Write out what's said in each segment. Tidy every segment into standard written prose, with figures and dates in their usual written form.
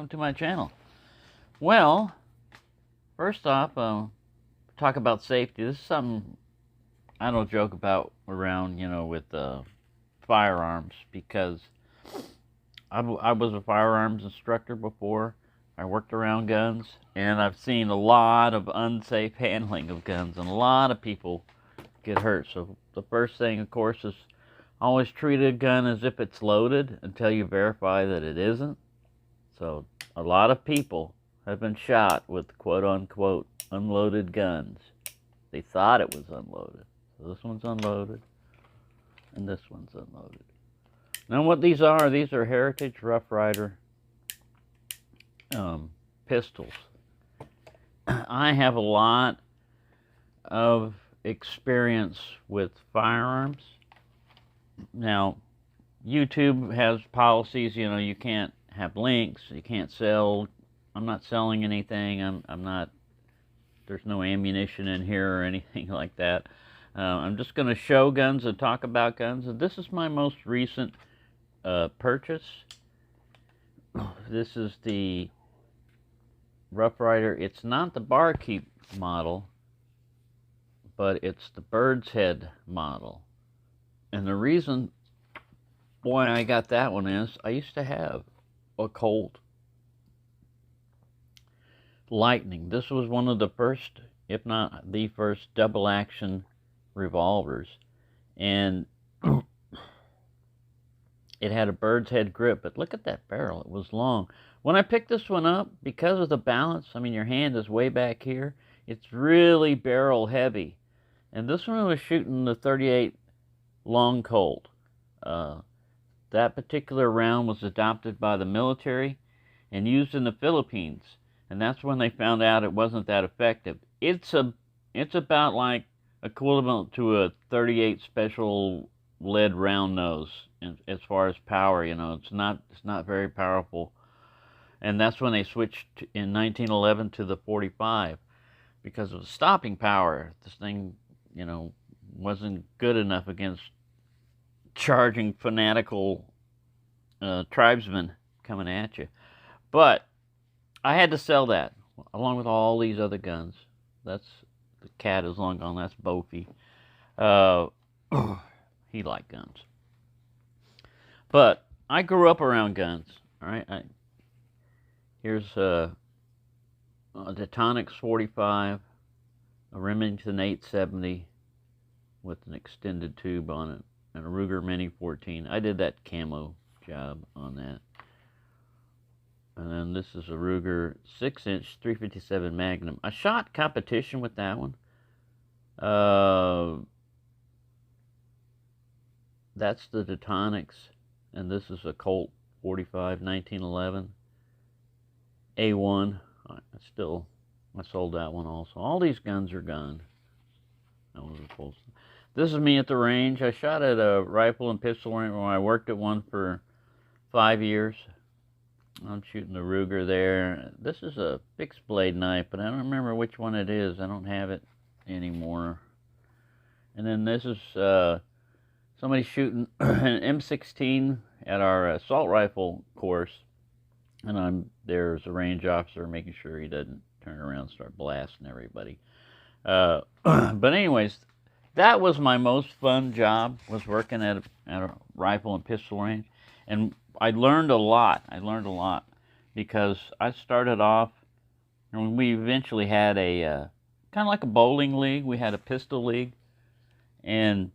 welcome to my channel. Well, first off, talk about safety. This is something I don't joke about around, with firearms, because I was a firearms instructor before. I worked around guns, and I've seen a lot of unsafe handling of guns, and a lot of people get hurt. So the first thing, of course, is always treat a gun as if it's loaded until you verify that it isn't. So a lot of people have been shot with quote-unquote unloaded guns. They thought it was unloaded. So this one's unloaded, and this one's unloaded. Now what these are Heritage Rough Rider pistols. I have a lot of experience with firearms. Now, YouTube has policies, you can't have links, you can't sell. I'm not selling anything. I'm not, there's no ammunition in here or anything like that. I'm just going to show guns and talk about guns. And this is my most recent purchase. This is the Rough Rider. It's not the barkeep model, but it's the birdshead model. And the reason why I got that one is I used to have a Colt Lightning. This was one of the first, if not the first, double action revolvers. And it had a bird's head grip, but look at that barrel. It was long. When I picked this one up, because of the balance, I mean, your hand is way back here, it's really barrel heavy. And this one was shooting the 38 long Colt. That particular round was adopted by the military and used in the Philippines, and that's when they found out it wasn't that effective. It's about like equivalent to a 38 special lead round nose as far as power. It's not very powerful, and that's when they switched in 1911 to the 45 because of the stopping power. This thing, wasn't good enough against charging fanatical tribesmen coming at you. But I had to sell that along with all these other guns. That's, the cat is long gone. That's Bofi. He liked guns. But I grew up around guns. All right. Here's a Detonix 45, a Remington 870 with an extended tube on it, and a Ruger Mini 14. I did that camo job on that. And then this is a Ruger 6-inch 357 Magnum. I shot competition with that one. That's the Detonix, and this is a Colt 45 1911 A1. I sold that one also. All these guns are gone. This is me at the range. I shot at a rifle and pistol range where I worked at one for 5 years. I'm shooting the Ruger there. This is a fixed blade knife, but I don't remember which one it is. I don't have it anymore. And then this is somebody shooting an M16 at our assault rifle course, and there's a range officer making sure he doesn't turn around and start blasting everybody. But anyways, that was my most fun job, was working at a rifle and pistol range. And I learned a lot. Because I started off, and we eventually had a kind of like a bowling league. We had a pistol league, and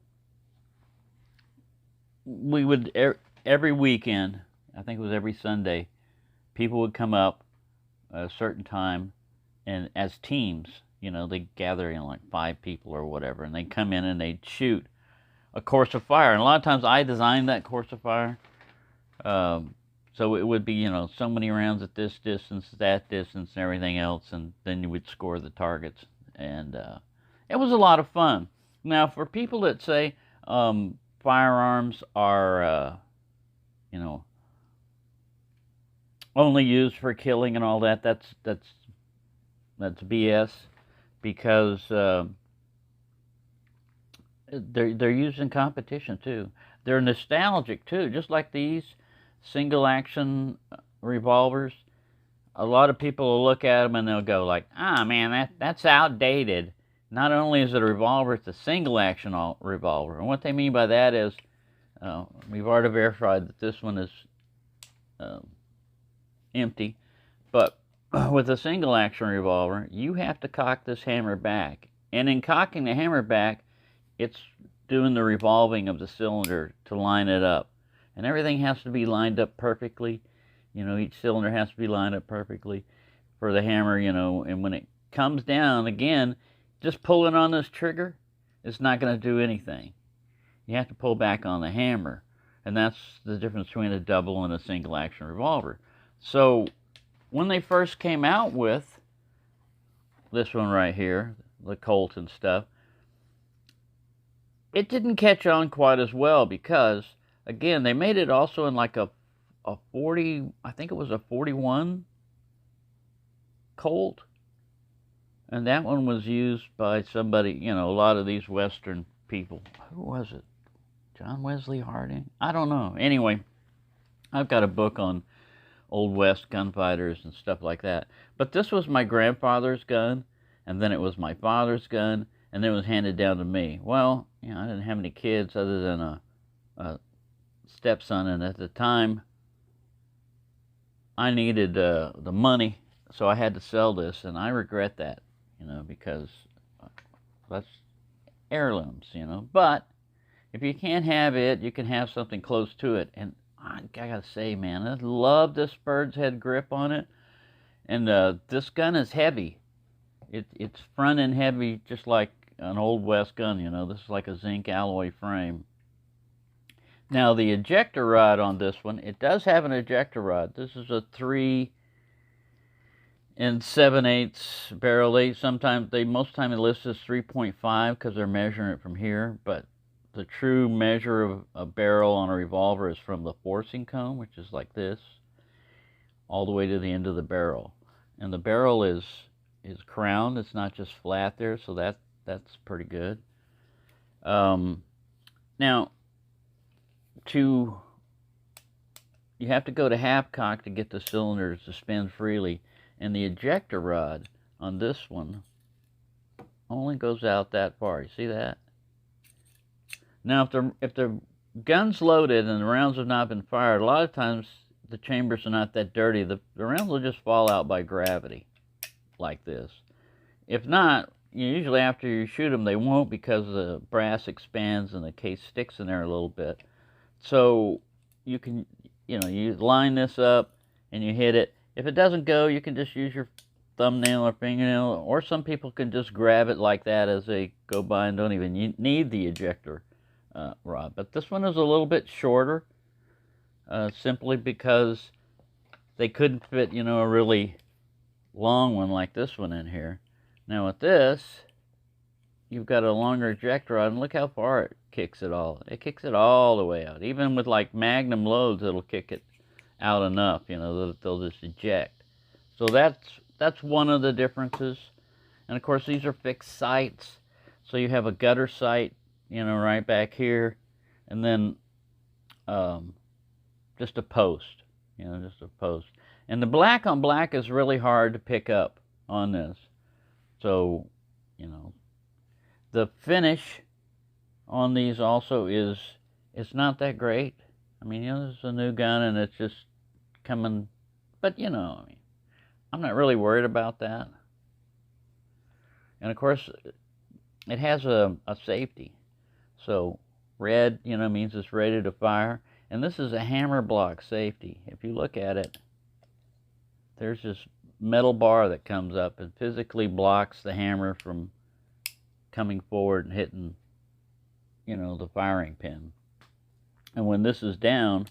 we would every weekend, I think it was every Sunday, people would come up at a certain time, and as teams, they gather in like 5 people or whatever, and they'd come in and they'd shoot a course of fire. And a lot of times I designed that course of fire. So it would be, so many rounds at this distance, that distance, and everything else, and then you would score the targets. And it was a lot of fun. Now, for people that say firearms are, only used for killing and all that, that's BS, because they're used in competition too. They're nostalgic too, just like these single action revolvers. a lot of people will look at them and they'll go like, ah, man, that's outdated. Not only is it a revolver, it's a single action revolver. And what they mean by that is, we've already verified that this one is empty. But with a single action revolver, you have to cock this hammer back. And in cocking the hammer back, it's doing the revolving of the cylinder to line it up. And everything has to be lined up perfectly. You know, each cylinder has to be lined up perfectly for the hammer, you know, and when it comes down, again, just pulling on this trigger, it's not going to do anything. You have to pull back on the hammer. And that's the difference between a double and a single action revolver. So when they first came out with this one right here, the Colt and stuff, it didn't catch on quite as well because, again, they made it also in like a 40, I think it was a 41 Colt. And that one was used by somebody, you know, a lot of these Western people. Who was it? John Wesley Harding? I don't know. Anyway, I've got a book on Old West gunfighters and stuff like that. But this was my grandfather's gun, and then it was my father's gun, and then it was handed down to me. Well, you know, I didn't have any kids other than a stepson, and at the time, I needed the money, so I had to sell this, and I regret that, you know, because that's heirlooms, you know. But if you can't have it, you can have something close to it. And I gotta say, man, I love this bird's head grip on it. And this gun is heavy. It's front end heavy, just like an Old West gun, you know. This is like a zinc alloy frame. Now, the ejector rod on this one, it does have an ejector rod. This is a 3 7/8 barrel. Most time they list this 3.5 because they're measuring it from here. But the true measure of a barrel on a revolver is from the forcing cone, which is like this, all the way to the end of the barrel. And the barrel is crowned. It's not just flat there, so that's pretty good. Now, you have to go to half cock to get the cylinders to spin freely, and the ejector rod on this one only goes out that far. You see that? Now, if the gun's loaded and the rounds have not been fired, a lot of times the chambers are not that dirty. The rounds will just fall out by gravity, like this. If not, usually after you shoot them, they won't, because the brass expands and the case sticks in there a little bit. So you can, you know, you line this up and you hit it. If it doesn't go, you can just use your thumbnail or fingernail, or some people can just grab it like that as they go by and don't even need the ejector rod. But this one is a little bit shorter, simply because they couldn't fit, you know, a really long one like this one in here. Now with this, you've got a longer ejector rod, and look how far it kicks it all. It kicks it all the way out. Even with like Magnum loads, it'll kick it out enough, you know, that they'll just eject. So that's one of the differences. And of course, these are fixed sights. So you have a gutter sight, you know, right back here, and then just a post, you know, just a post. And the black on black is really hard to pick up on this. So, you know, the finish on these also it's not that great. I mean, you know, this is a new gun and it's just coming, but you know, I mean, I'm not really worried about that. And of course, it has a safety. So red, you know, means it's ready to fire. And this is a hammer block safety. If you look at it, there's this metal bar that comes up and physically blocks the hammer from coming forward and hitting, you know, the firing pin. And when this is down,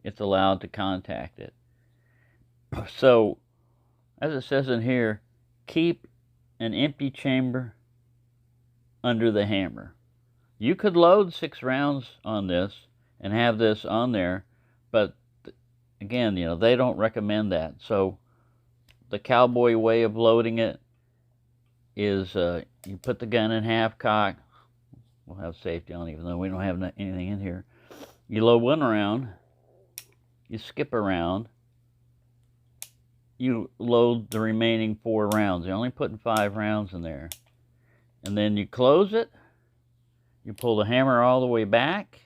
it's allowed to contact it. So, as it says in here, keep an empty chamber under the hammer. You could load 6 rounds on this and have this on there, but again, you know, they don't recommend that. So the cowboy way of loading it is you put the gun in half cock. We'll have safety on, even though we don't have anything in here. You load 1 round, you skip around, you load the remaining 4 rounds. You're only putting 5 rounds in there. And then you close it, you pull the hammer all the way back,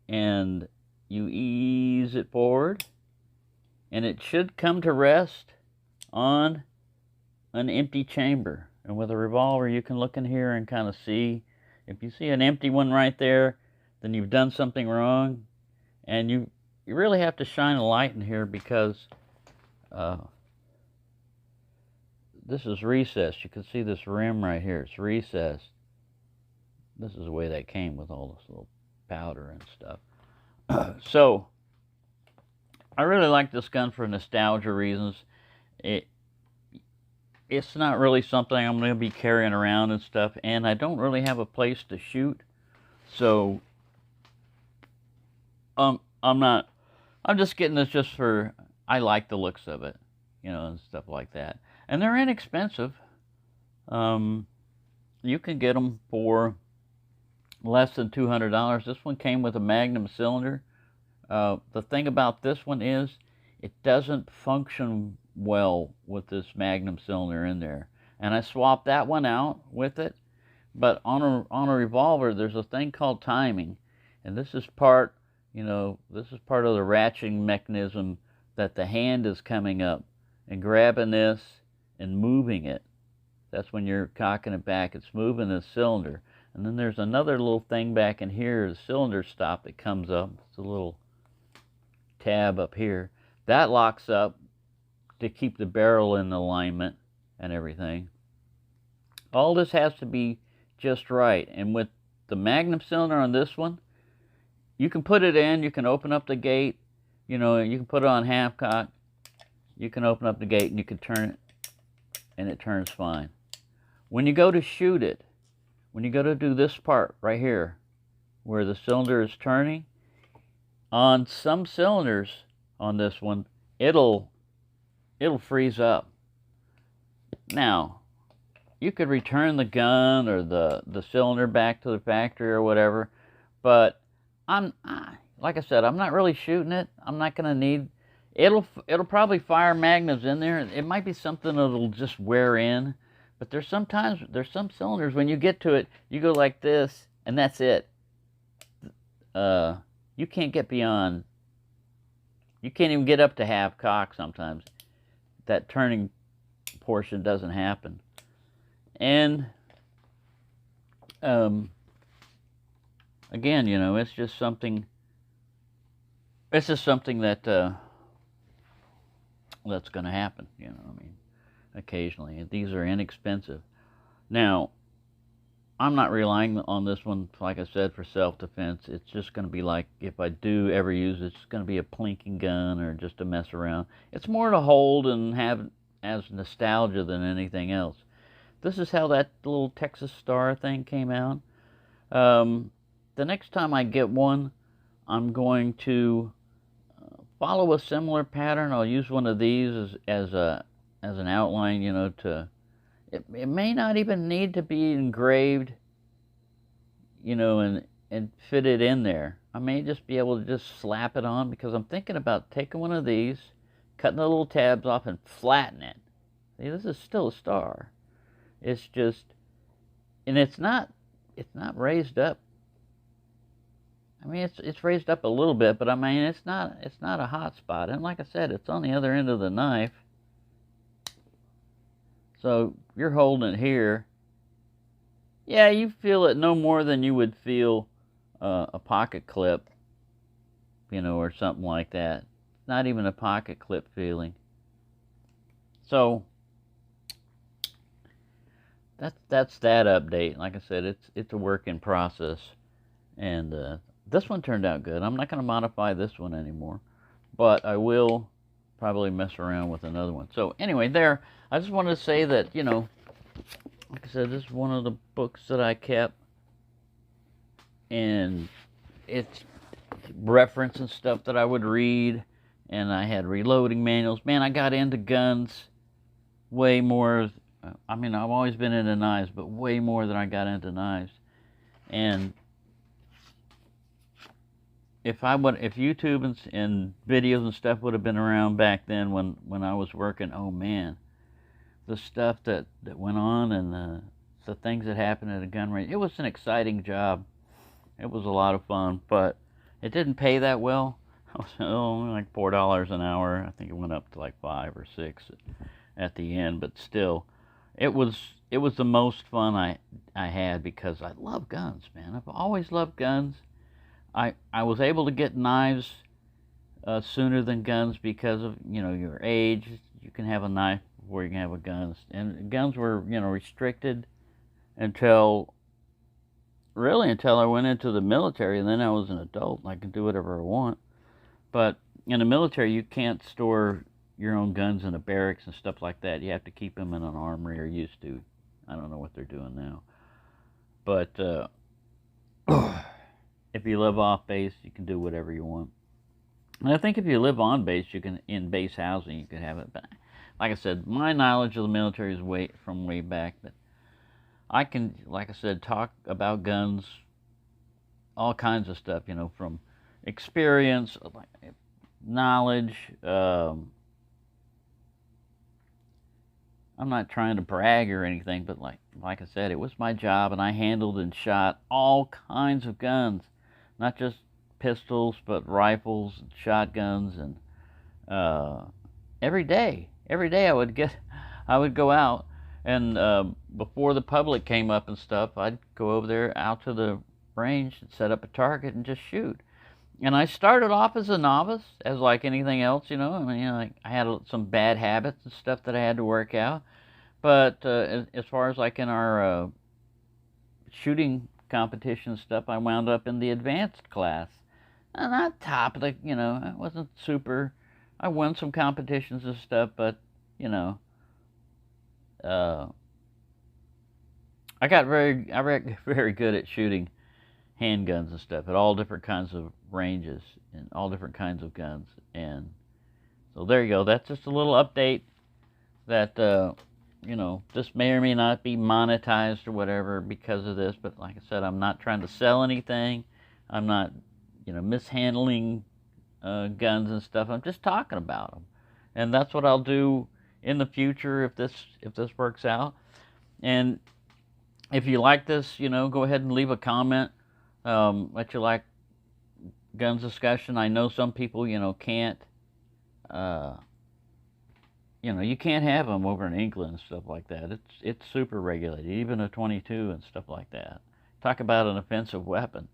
and you ease it forward, and it should come to rest on an empty chamber. And with a revolver, you can look in here and kind of see. If you see an empty one right there, then you've done something wrong. And you really have to shine a light in here because this is recessed. You can see this rim right here. It's recessed. This is the way that came with all this little powder and stuff. So, I really like this gun for nostalgia reasons. It's not really something I'm going to be carrying around and stuff, and I don't really have a place to shoot. So, I'm just getting this just for, I like the looks of it, you know, and stuff like that. And they're inexpensive. You can get them for less than $200. This one came with a Magnum cylinder. The thing about this one is it doesn't function well with this Magnum cylinder in there. And I swapped that one out with it. But on a revolver, there's a thing called timing. And this is part, you know, this is part of the ratcheting mechanism that the hand is coming up and grabbing this and moving it. That's when you're cocking it back. It's moving the cylinder. And then there's another little thing back in here, the cylinder stop that comes up. It's a little tab up here. That locks up to keep the barrel in alignment and everything. All this has to be just right. And with the Magnum cylinder on this one, you can put it in, you can open up the gate, you know, you can put it on half cock, you can open up the gate and you can turn it, and it turns fine. When you go to shoot it, when you go to do this part right here, where the cylinder is turning, on some cylinders on this one, it'll freeze up. Now, you could return the gun or the cylinder back to the factory or whatever, but like I said, I'm not really shooting it. I'm not going to need, it'll probably fire magnums in there. It might be something that'll just wear in, but there's some cylinders when you get to it, you go like this, and that's it. You can't get beyond, you can't even get up to half cock sometimes. That turning portion doesn't happen. And again, you know, it's just something that that's going to happen, you know, I mean, occasionally. These are inexpensive. Now, I'm not relying on this one, like I said, for self-defense. It's just going to be like, if I do ever use it, it's going to be a plinking gun or just to mess around. It's more to hold and have as nostalgia than anything else. This is how that little Texas Star thing came out. The next time I get one, I'm going to follow a similar pattern. I'll use one of these as an outline, you know, it may not even need to be engraved, you know, and fit it in there. I may just be able to just slap it on, because I'm thinking about taking one of these, cutting the little tabs off and flatten it. See, this is still a star. It's just, and it's not raised up. I mean, it's raised up a little bit, but I mean, it's not a hot spot. And like I said, it's on the other end of the knife. So you're holding it here. Yeah, you feel it no more than you would feel a pocket clip, you know, or something like that. Not even a pocket clip feeling. So that's that update. Like I said, it's a work in process, and this one turned out good. I'm not going to modify this one anymore, but I will probably mess around with another one. So anyway, there. I just wanted to say that, you know, like I said, this is one of the books that I kept, and it's reference and stuff that I would read, and I had reloading manuals. Man, I got into guns way more. I mean, I've always been into knives, but way more than I got into knives. And if YouTube and videos and stuff would have been around back then when I was working, oh man, the stuff that went on and the things that happened at a gun range. It was an exciting job. It was a lot of fun, but it didn't pay that well. I was only like $4 an hour. I think it went up to like 5 or 6 at the end, but still, it was the most fun I had because I love guns, man. I've always loved guns. I was able to get knives sooner than guns because of your age. You can have a knife before you can have a gun, and guns were restricted until until I went into the military, and then I was an adult and I could do whatever I want. But in the military, you can't store your own guns in a barracks and stuff like that. You have to keep them in an armory, or used to. I don't know what they're doing now. But if you live off base, you can do whatever you want. And I think if you live on base, you can, in base housing, you can have it. But like I said, my knowledge of the military is way back. But I can, like I said, talk about guns, all kinds of stuff, from experience, like knowledge. I'm not trying to brag or anything, but like I said, it was my job, and I handled and shot all kinds of guns, not just pistols, but rifles and shotguns, and every day I would go out, and before the public came up and stuff, I'd go over there out to the range and set up a target and just shoot. And I started off as a novice, as like anything else, I mean, like I had some bad habits and stuff that I had to work out. But as far as like in our shooting competition stuff, I wound up in the advanced class. Not top of the, I wasn't super. I won some competitions and stuff, but uh, I got very good at shooting handguns and stuff at all different kinds of ranges and all different kinds of guns. And so there you go. That's just a little update that this may or may not be monetized or whatever because of this. But like I said, I'm not trying to sell anything. I'm not mishandling guns and stuff. I'm just talking about them, and that's what I'll do in the future if this works out. And if you like this, go ahead and leave a comment. What you like guns discussion. I know some people, can't, you can't have them over in England and stuff like that. It's super regulated, even a 22 and stuff like that. Talk about an offensive weapon.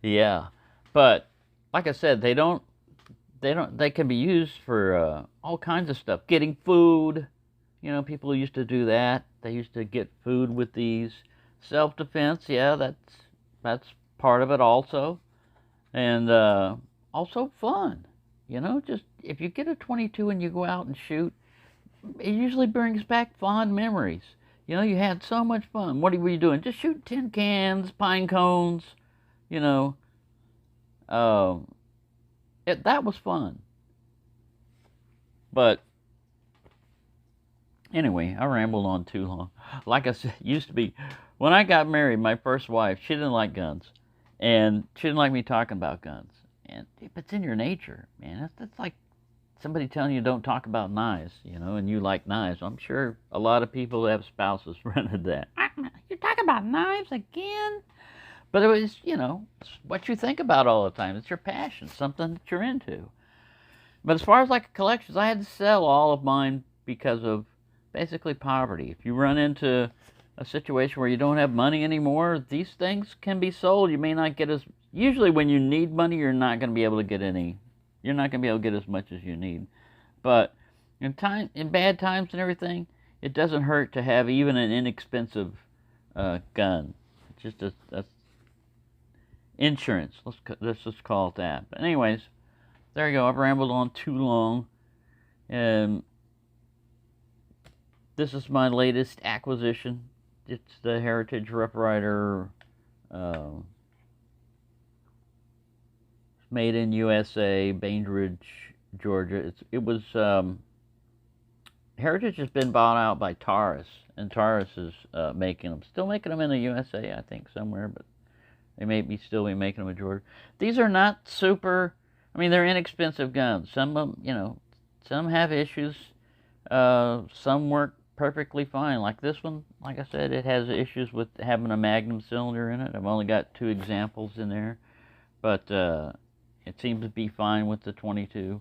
Yeah, but like I said, they can be used for all kinds of stuff. Getting food, people used to do that. They used to get food with these. Self-defense, yeah, that's part of it also. And also fun, just if you get a 22 and you go out and shoot, it usually brings back fond memories. You had so much fun. What were you doing? Just shooting tin cans, pine cones, that was fun. But anyway, I rambled on too long. Like I said, used to be, when I got married, my first wife, she didn't like guns. And she didn't like me talking about guns. And if it's in your nature, man, that's like somebody telling you don't talk about knives, and you like knives. I'm sure a lot of people who have spouses rented that. You're talking about knives again? But it was, it's what you think about all the time. It's your passion, something that you're into. But as far as like collections, I had to sell all of mine because of basically poverty. If you run into a situation where you don't have money anymore, these things can be sold. You may not get usually when you need money, you're not going to be able to get you're not going to be able to get as much as you need. But in bad times and everything, it doesn't hurt to have even an inexpensive gun. It's just a insurance. Let's just call it that. But anyways, there you go. I've rambled on too long. This is my latest acquisition. It's the Heritage Rough Rider. Made in USA, Bainbridge, Georgia. Heritage has been bought out by Taurus, and Taurus is making them. Still making them in the USA, I think, somewhere, but They may still be making them in Georgia. These are not super. I mean, they're inexpensive guns. Some of them, some have issues. Some work perfectly fine. Like this one, like I said, it has issues with having a magnum cylinder in it. I've only got 2 examples in there, but it seems to be fine with the 22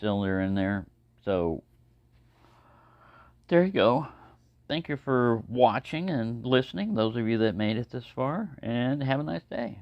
cylinder in there. So there you go. Thank you for watching and listening, those of you that made it this far, and have a nice day.